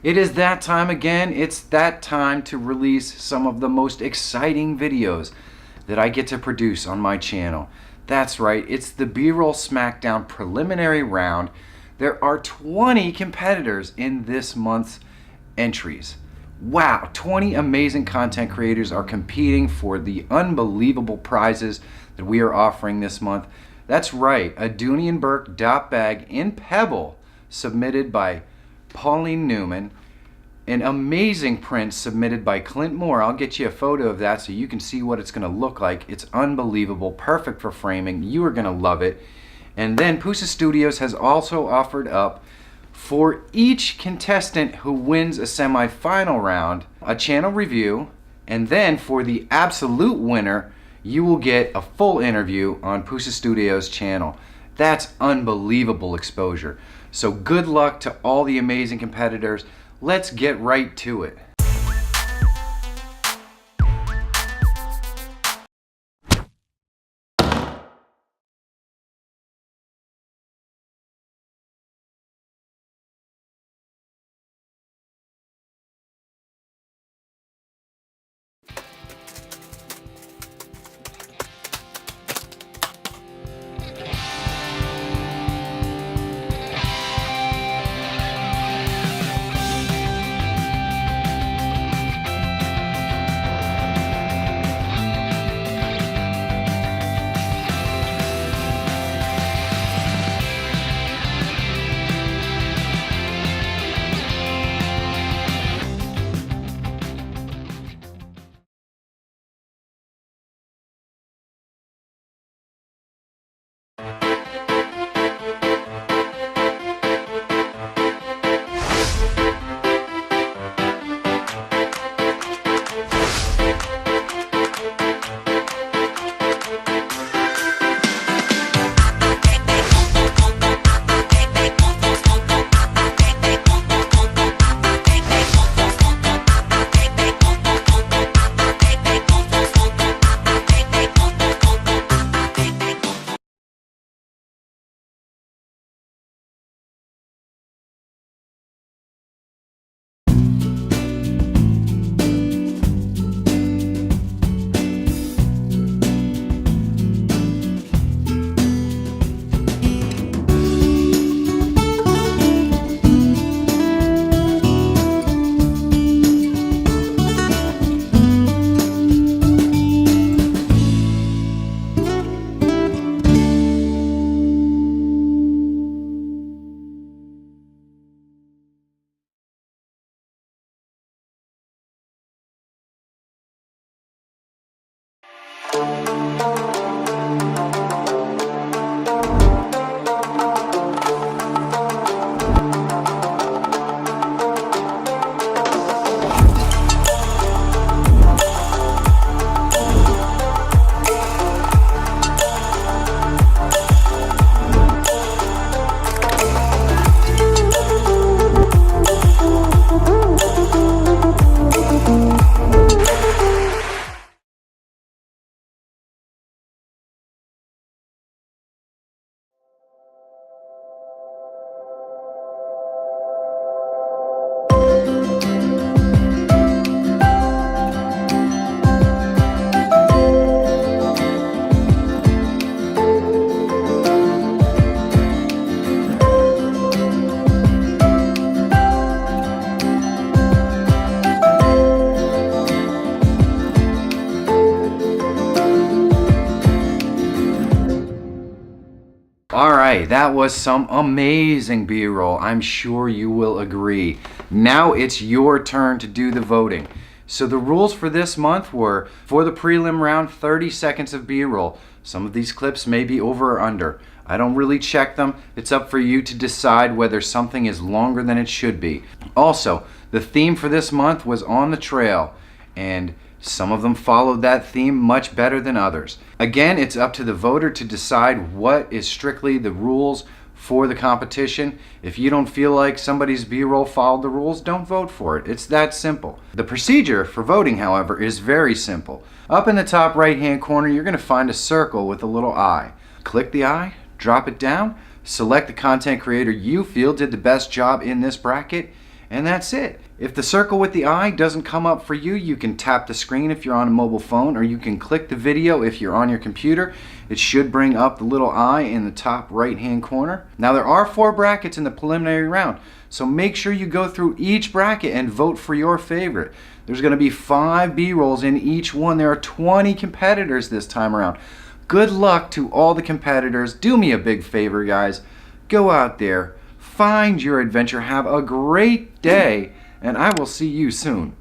It is that time again. It's that time to release some of the most exciting videos that I get to produce on my channel. That's right, it's the BRoll Smackdown preliminary round. There are 20 competitors in this month's entries. Wow, 20 amazing content creators are competing for the unbelievable prizes that we are offering this month. That's right, a Dooney and Burke dot bag in Pebble submitted by Pauline Newman. An amazing print submitted by Clint Moore. I'll get you a photo of that so you can see what it's going to look like. It's unbelievable, perfect for framing. You are going to love it. And then Pusa Studios has also offered up for each contestant who wins a semifinal round, a channel review, and then for the absolute winner, you will get a full interview on Pusa Studios' channel. That's unbelievable exposure. So good luck to all the amazing competitors. Let's get right to it. Alright, that was some amazing B-roll. I'm sure you will agree. Now it's your turn to do the voting. So the rules for this month were, for the prelim round, 30 seconds of B-roll. Some of these clips may be over or under. I don't really check them. It's up for you to decide whether something is longer than it should be. Also, the theme for this month was On the Trail, and some of them followed that theme much better than others. Again, it's up to the voter to decide what is strictly the rules for the competition. If you don't feel like somebody's B-roll followed the rules, don't vote for it. It's that simple. The procedure for voting, however, is very simple. Up in the top right-hand corner, you're going to find a circle with a little eye. Click the eye, drop it down, select the content creator you feel did the best job in this bracket, And that's it. If the circle with the eye doesn't come up for you, you can tap the screen if you're on a mobile phone, or you can click the video if you're on your computer. It should bring up the little eye in the top right hand corner. Now there are 4 brackets in the preliminary round, so make sure you go through each bracket and vote for your favorite. There's going to be 5 B-rolls in each one. There are 20 competitors this time around. Good luck to all the competitors. Do me a big favor, guys. Go out there, find your adventure, have a great day, and I will see you soon.